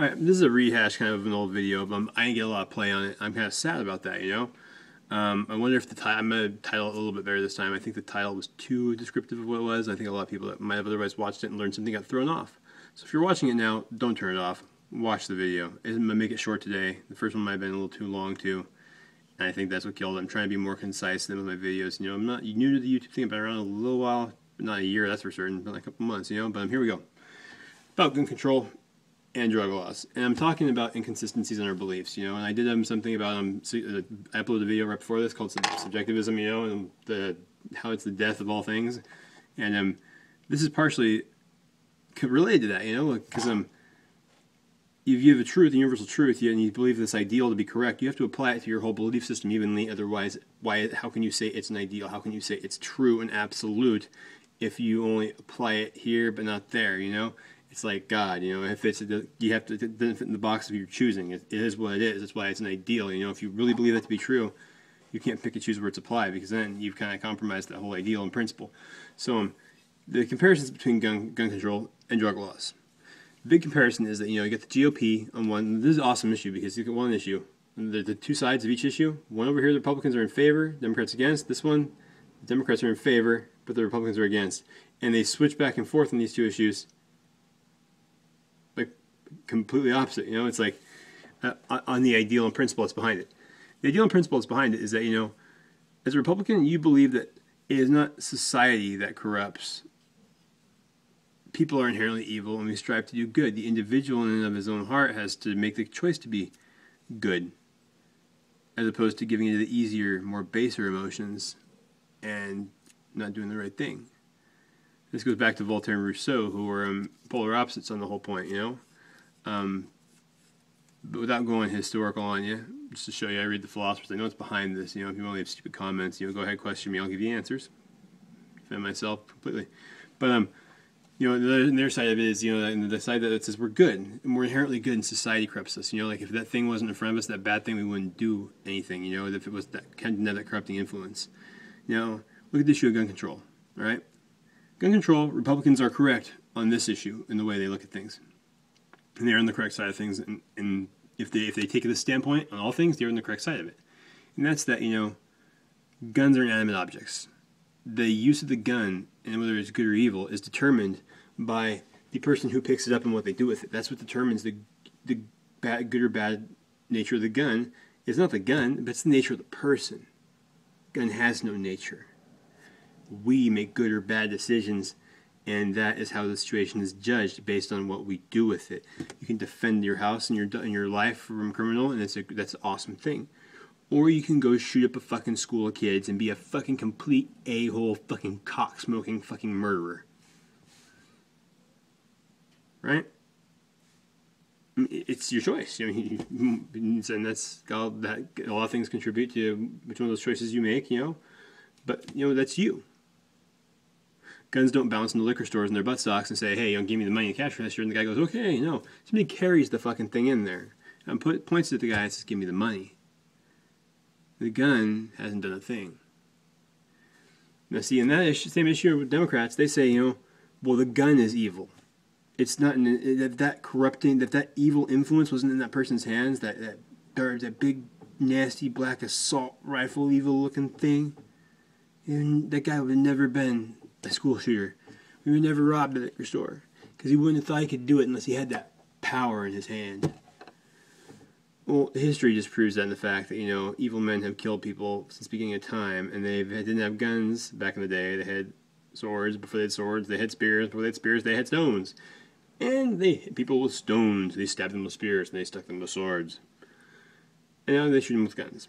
Alright, this is a rehash kind of an old video, but I didn't get a lot of play on it. I'm kind of sad about that, you know? I wonder if the title, I'm going to title it a little bit better this time. I think the title was too descriptive of what it was. I think a lot of people that might have otherwise watched it and learned something got thrown off. So if you're watching it now, don't turn it off. Watch the video. I'm going to make it short today. The first one might have been a little too long too. And I think that's what killed it. I'm trying to be more concise than with my videos. You know, I'm not new to the YouTube thing. I've been around a little while, but not a year, that's for certain, but like a couple months, you know? But here we go. About gun control and drug laws, and I'm talking about inconsistencies in our beliefs, you know. And I did something about I uploaded a video right before this called subjectivism, you know, and how it's the death of all things, and this is partially related to that, you know, because if you have a truth, a universal truth, and you believe this ideal to be correct, you have to apply it to your whole belief system evenly. Otherwise, how can you say it's an ideal? How can you say it's true and absolute if you only apply it here but not there, you know? It's like God, you know, if you have to, it doesn't fit in the box of your choosing. It is what it is. That's why it's an ideal. You know, if you really believe that to be true, you can't pick and choose where it's applied, because then you've kind of compromised that whole ideal and principle. So the comparisons between gun control and drug laws. The big comparison is that, you know, you get the GOP on one. This is an awesome issue because you get one issue. The two sides of each issue. One over here, the Republicans are in favor, Democrats against. This one, the Democrats are in favor, but the Republicans are against. And they switch back and forth on these two issues. Completely opposite, you know. It's like on the ideal and principle that's behind it. The ideal and principle that's behind it is that, you know, as a Republican, you believe that it is not society that corrupts. People are inherently evil, and we strive to do good. The individual, in and of his own heart, has to make the choice to be good, as opposed to giving into the easier, more baser emotions and not doing the right thing. This goes back to Voltaire and Rousseau, who were polar opposites on the whole point, you know. But without going historical on you, just to show you, I read the philosophers. I know it's behind this. You know, if you only have stupid comments, you know, go ahead, question me. I'll give you answers. Defend myself completely. But you know, their side of it is, you know, the side that says we're good and we're inherently good, and society corrupts us. You know, like if that thing wasn't in front of us, that bad thing, we wouldn't do anything. You know, if it was that kind of that corrupting influence. Now, look at the issue of gun control. All right, gun control. Republicans are correct on this issue in the way they look at things. And they're on the correct side of things, and if they take this standpoint on all things, they're on the correct side of it. And that's that, you know, guns are inanimate objects. The use of the gun, and whether it's good or evil, is determined by the person who picks it up and what they do with it. That's what determines the good or bad nature of the gun. It's not the gun, but it's the nature of the person. Gun has no nature. We make good or bad decisions, and that is how the situation is judged, based on what we do with it. You can defend your house and your life from a criminal, and that's an awesome thing. Or you can go shoot up a fucking school of kids and be a fucking complete a-hole fucking cock-smoking fucking murderer. Right? It's your choice. I mean, and that's all that. A lot of things contribute to which one of those choices you make, you know. But, you know, that's you. Guns don't bounce in the liquor stores in their buttstocks and say, hey, you know, give me the money and cash register. And the guy goes, okay, no. Somebody carries the fucking thing in there and points at the guy and says, give me the money. The gun hasn't done a thing. Now, see, in that same issue with Democrats, they say, you know, well, the gun is evil. It's not that evil influence wasn't in that person's hands, that big, nasty, black assault rifle evil looking thing. And that guy would have never been a school shooter. We would never robbed a liquor store, because he wouldn't have thought he could do it unless he had that power in his hand. Well, history just proves that in the fact that, you know, evil men have killed people since the beginning of time, and they didn't have guns back in the day. They had swords before they had swords. They had spears before they had spears. They had stones, and they hit people with stones. They stabbed them with spears, and they stuck them with swords. And now they shoot them with guns.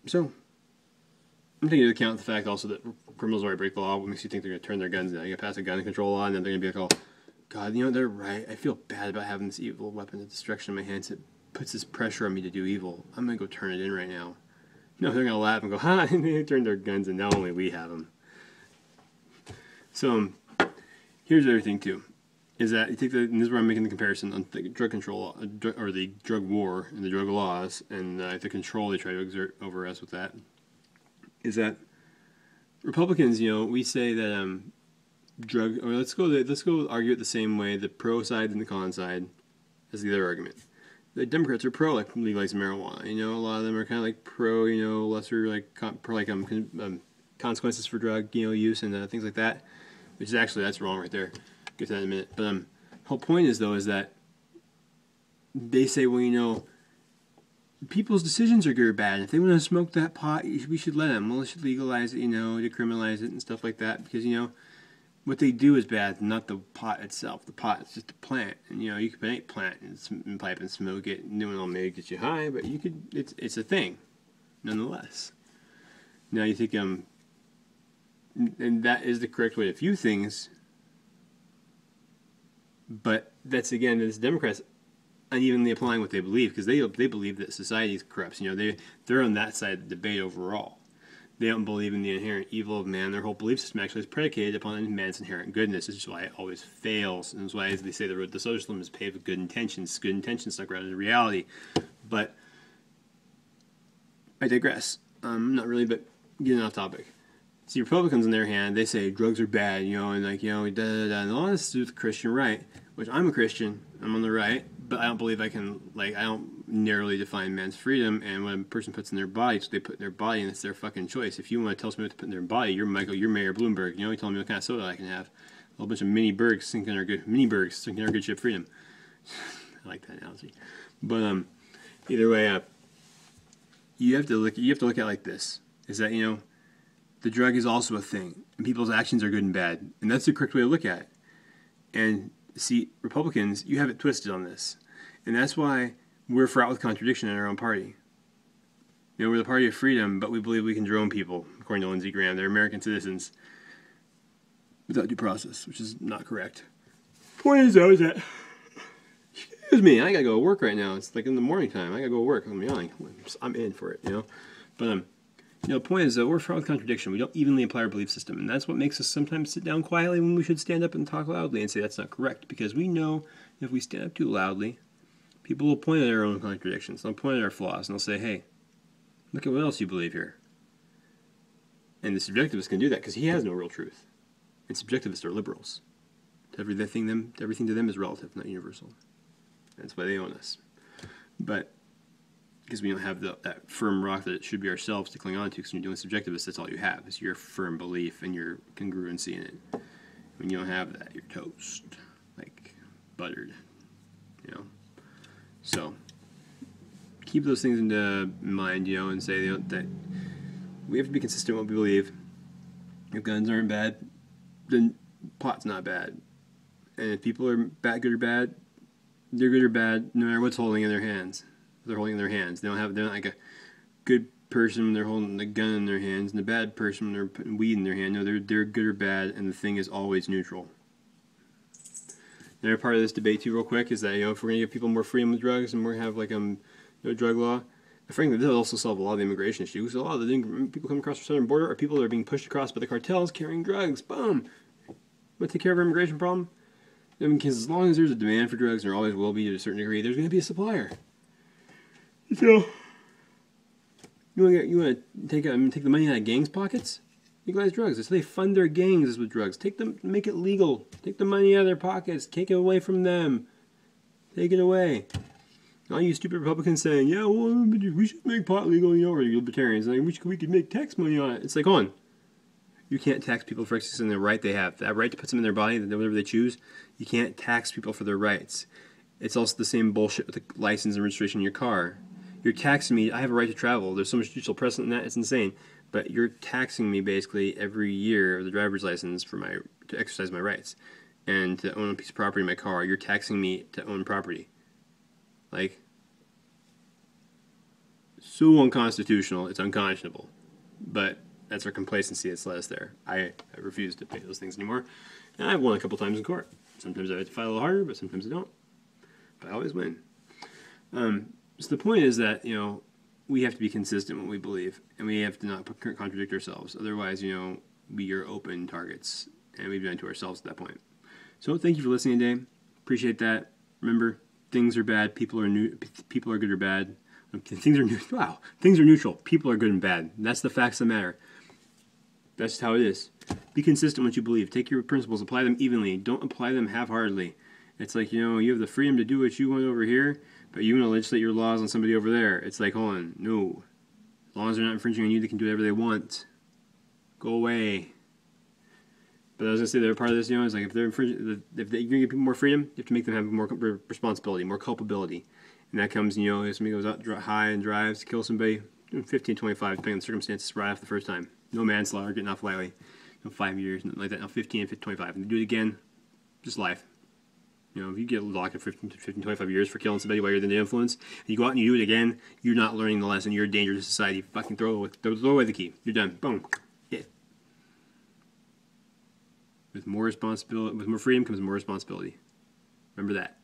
So I'm taking into account the fact also that criminals already break the law. What makes you think they're going to turn their guns down? You pass a gun control law, and then they're going to be like, oh, God, you know, they're right. I feel bad about having this evil weapon of destruction in my hands. It puts this pressure on me to do evil. I'm going to go turn it in right now. No, they're going to laugh and go, ha, they turned their guns, and now only we have them. So here's the other thing, too, is that you take and this is where I'm making the comparison on the drug control, or the drug war and the drug laws, and the control they try to exert over us with that, is that Republicans, you know, we say that let's go argue it the same way, the pro side and the con side. That's the other argument. The Democrats are pro like legalizing marijuana. You know, a lot of them are kind of like pro, you know, lesser like consequences for drug, you know, use and things like that. Which is actually, that's wrong right there. Get to that in a minute. But the whole point is though is that they say, well, you know, people's decisions are good or bad. If they want to smoke that pot, we should let them. Well, we should legalize it, you know, decriminalize it and stuff like that. Because, you know, what they do is bad, not the pot itself. The pot is just a plant. And, you know, you could make a plant and pipe and smoke it. And doing all maybe get you high, but you could, it's a thing, nonetheless. Now you think, and that is the correct way to view things. But that's, again, it's Democrats unevenly applying what they believe, because they believe that society corrupts. You know, they're on that side of the debate overall. They don't believe in the inherent evil of man. Their whole belief system actually is predicated upon man's inherent goodness. This is why it always fails, and this is why, as they say, the road to socialism is paved with good intentions. Good intentions stuck right into reality. But I digress. Not really, but getting off topic. See, Republicans, on their hand, they say drugs are bad, you know, and like, you know, and all this is with the Christian right, which I'm a Christian. I'm on the right, but I don't believe I can, like, I don't narrowly define man's freedom, and what a person puts in their body, so they put in their body, and it's their fucking choice. If you want to tell somebody what to put in their body, you're Mayor Bloomberg. You know, you tell me what kind of soda I can have. A whole bunch of mini-bergs sinking our good ship freedom. I like that analogy. But either way, you have to look at it like this: is that, you know, the drug is also a thing, and people's actions are good and bad, and that's the correct way to look at it. And see, Republicans, you have it twisted on this, and that's why we're fraught with contradiction in our own party. You know, we're the party of freedom, but we believe we can drone people, according to Lindsey Graham. They're American citizens without due process, which is not correct. Point is, though, is that, excuse me, I gotta go to work right now. It's like in the morning time. I gotta go to work. I'm yelling. I'm in for it, you know. But you know, the point is that we're fraught with contradiction. We don't evenly apply our belief system, and that's what makes us sometimes sit down quietly when we should stand up and talk loudly and say that's not correct, because we know if we stand up too loudly, people will point at their own contradictions. They'll point at our flaws, and they'll say, hey, look at what else you believe here. And the subjectivist can do that because he has no real truth. And subjectivists are liberals. Everything to them is relative, not universal. That's why they own us. But because we don't have that firm rock that it should be ourselves to cling on to, because when you're doing subjectivist, that's all you have, is your firm belief and your congruency in it. When you don't have that, you're toast, like buttered, you know. So keep those things in mind, you know, and say, you know, that we have to be consistent with what we believe. If guns aren't bad, then pot's not bad. And if people are good or bad, they're good or bad, no matter what's holding in their hands. They're holding in their hands. They're not like a good person when they're holding a gun in their hands, and a bad person when they're putting weed in their hand. No, they're good or bad, and the thing is always neutral. Another part of this debate too, real quick, is that, you know, if we're gonna give people more freedom with drugs and we have like no drug law, frankly, this will also solve a lot of the immigration issues. A lot of the people coming across the southern border are people that are being pushed across by the cartels carrying drugs. Boom. But take care of our immigration problem. I mean, because as long as there's a demand for drugs, and there always will be to a certain degree, there's going to be a supplier. So, you want to take the money out of gangs' pockets? Legalize drugs. That's how they fund their gangs, is with drugs. Make it legal. Take the money out of their pockets. Take it away from them. Take it away. All you stupid Republicans saying, yeah, well, we should make pot legal, you know, or libertarians. Like, we could make tax money on it. It's like, on. You can't tax people for exercising the right they have. That right to put something in their body, whatever they choose, you can't tax people for their rights. It's also the same bullshit with the license and registration in your car. You're taxing me. I have a right to travel. There's so much judicial precedent in that. It's insane. But you're taxing me basically every year of the driver's license to exercise my rights. And to own a piece of property in my car, you're taxing me to own property. Like, so unconstitutional, it's unconscionable. But that's our complacency that's led us there. I refuse to pay those things anymore. And I've won a couple times in court. Sometimes I have to fight a little harder, but sometimes I don't. But I always win. So the point is that, you know, we have to be consistent in what we believe, and we have to not contradict ourselves. Otherwise, you know, we are open targets, and we've done it to ourselves at that point. So thank you for listening today. Appreciate that. Remember, things are bad. People are good or bad. Things are neutral. People are good and bad. That's the facts that matter. That's just how it is. Be consistent with what you believe. Take your principles, apply them evenly. Don't apply them half-heartedly. It's like, you know, you have the freedom to do what you want over here, but you want to legislate your laws on somebody over there. It's like, hold on, no. As long as they're not infringing on you, they can do whatever they want. Go away. But I was gonna say the other part of this, you know, is like if they're infringing, if you're gonna give people more freedom, you have to make them have more responsibility, more culpability, and that comes, you know, if somebody goes out high and drives to kill somebody, 15, 25, depending on the circumstances, right off the first time. No manslaughter, getting off lightly. No 5 years, nothing like that. Now 15, 25, and they do it again, just life. You know, if you get locked in 15, 25 years for killing somebody while you're under the influence, and you go out and you do it again, you're not learning the lesson. You're a danger to society. Fucking throw away the key. You're done. Boom. Yeah. With more responsibility, with more freedom comes more responsibility. Remember that.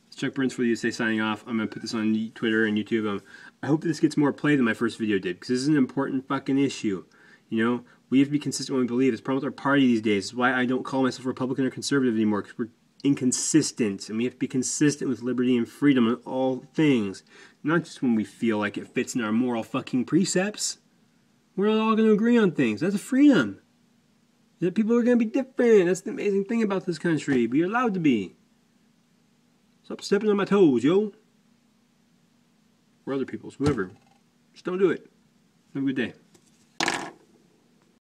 It's Chuck Burns for the USA signing off. I'm going to put this on Twitter and YouTube. I hope this gets more play than my first video did, because this is an important fucking issue. You know, we have to be consistent when we believe. It's a problem with our party these days. It's why I don't call myself Republican or conservative anymore, because we're inconsistent, and we have to be consistent with liberty and freedom in all things, not just when we feel like it fits in our moral fucking precepts. We're not all going to agree on things. That's a freedom. That people are going to be different. That's the amazing thing about this country. But you're allowed to be. Stop stepping on my toes, yo. Or other people's, whoever. Just don't do it. Have a good day.